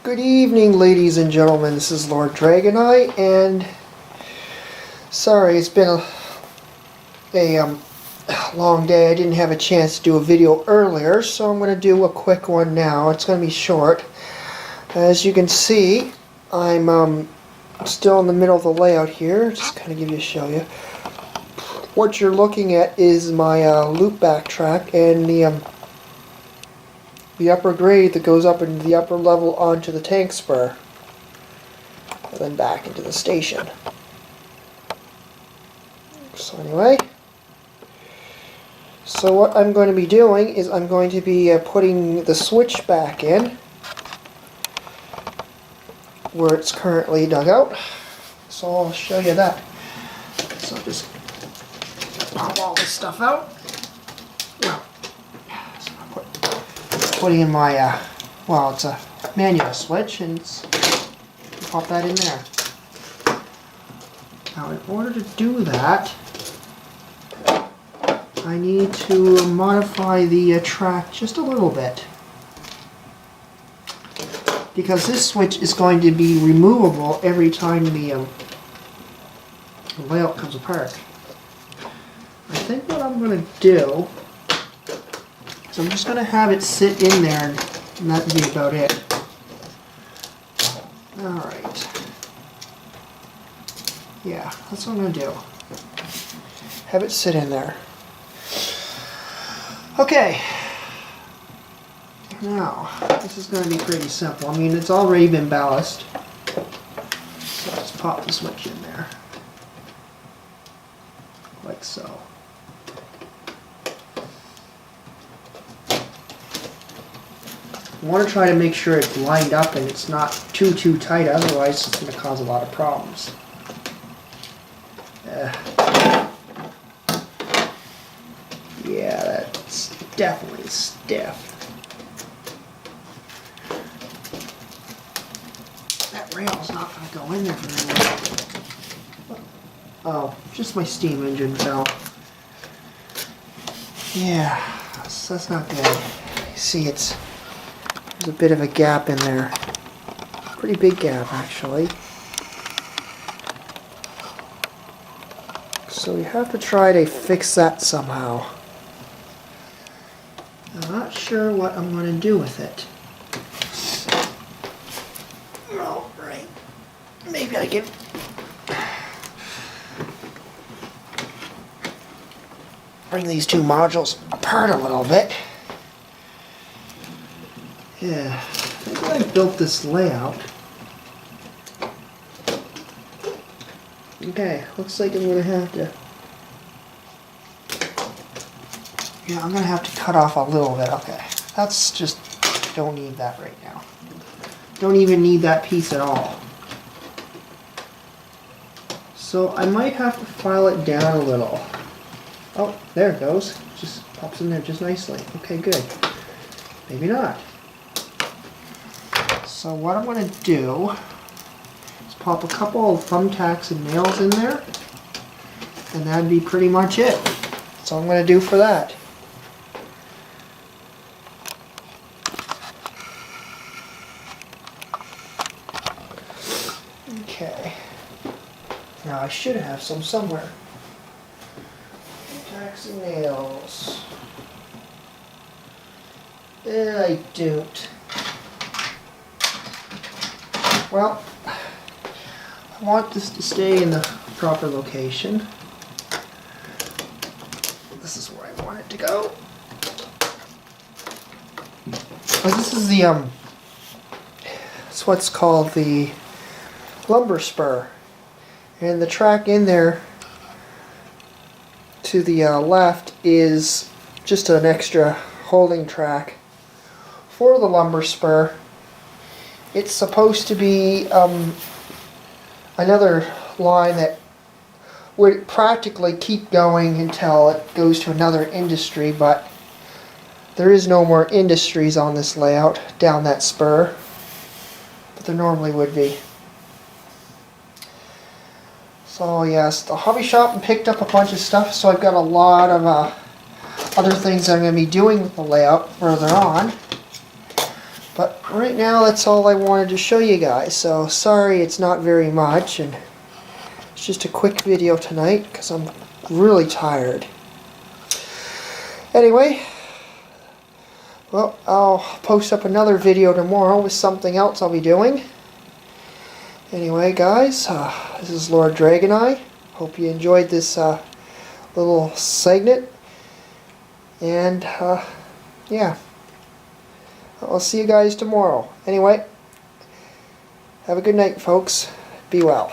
Good evening, ladies and gentlemen. This is Lord Dragonite, and sorry, it's been a long day. I didn't have a chance to do a video earlier, so I'm going to do a quick one now. It's going to be short. As you can see, I'm still in the middle of the layout here. Just kind of show you. What you're looking at is my loop backtrack and the upper grade that goes up into the upper level onto the tank spur, and then back into the station. So anyway, so what I'm going to be doing is I'm going to be putting the switch back in where it's currently dug out. So I'll show you that. So just pop all this stuff out. Putting in my, well, it's a manual switch, and pop that in there. Now, in order to do that, I need to modify the track just a little bit, because this switch is going to be removable every time the layout comes apart. I think what I'm going to do, so I'm just going to have it sit in there, and that'll be about it. Alright. Yeah, that's what I'm going to do. Have it sit in there. Okay. Now, this is going to be pretty simple. I mean, it's already been ballasted. So just pop the switch in there. Like so. You want to try to make sure it's lined up and it's not too tight, otherwise it's going to cause a lot of problems. Yeah, that's definitely stiff. That rail's not going to go in there very well. Oh, just my steam engine fell. Yeah, that's not good. You see, there's a bit of a gap in there. Pretty big gap, actually. So we have to try to fix that somehow. I'm not sure what I'm going to do with it. Oh, right. Maybe I can bring these two modules apart a little bit. Yeah, I think I built this layout. Okay, looks like I'm gonna have to. Yeah, I'm gonna have to cut off a little bit. Okay, that's just, don't need that right now. Don't even need that piece at all. So I might have to file it down a little. Oh, there it goes. Just pops in there just nicely. Okay, good. Maybe not. So what I'm going to do is pop a couple of thumbtacks and nails in there, and that'd be pretty much it. That's all I'm going to do for that. Okay. Now I should have some somewhere. Thumbtacks and nails. I don't. Well, I want this to stay in the proper location. This is where I want it to go. This is the it's what's called the lumber spur, and the track in there to the left is just an extra holding track for the lumber spur. It's supposed to be another line that would practically keep going until it goes to another industry, but there is no more industries on this layout down that spur, but there normally would be. So yes, the hobby shop picked up a bunch of stuff, so I've got a lot of other things I'm going to be doing with the layout further on. But right now, that's all I wanted to show you guys. So sorry it's not very much, and it's just a quick video tonight because I'm really tired. Anyway, well, I'll post up another video tomorrow with something else I'll be doing. Anyway, guys, this is Lord Dragoneye. Hope you enjoyed this little segment. And, yeah. I'll see you guys tomorrow. Anyway, have a good night, folks. Be well.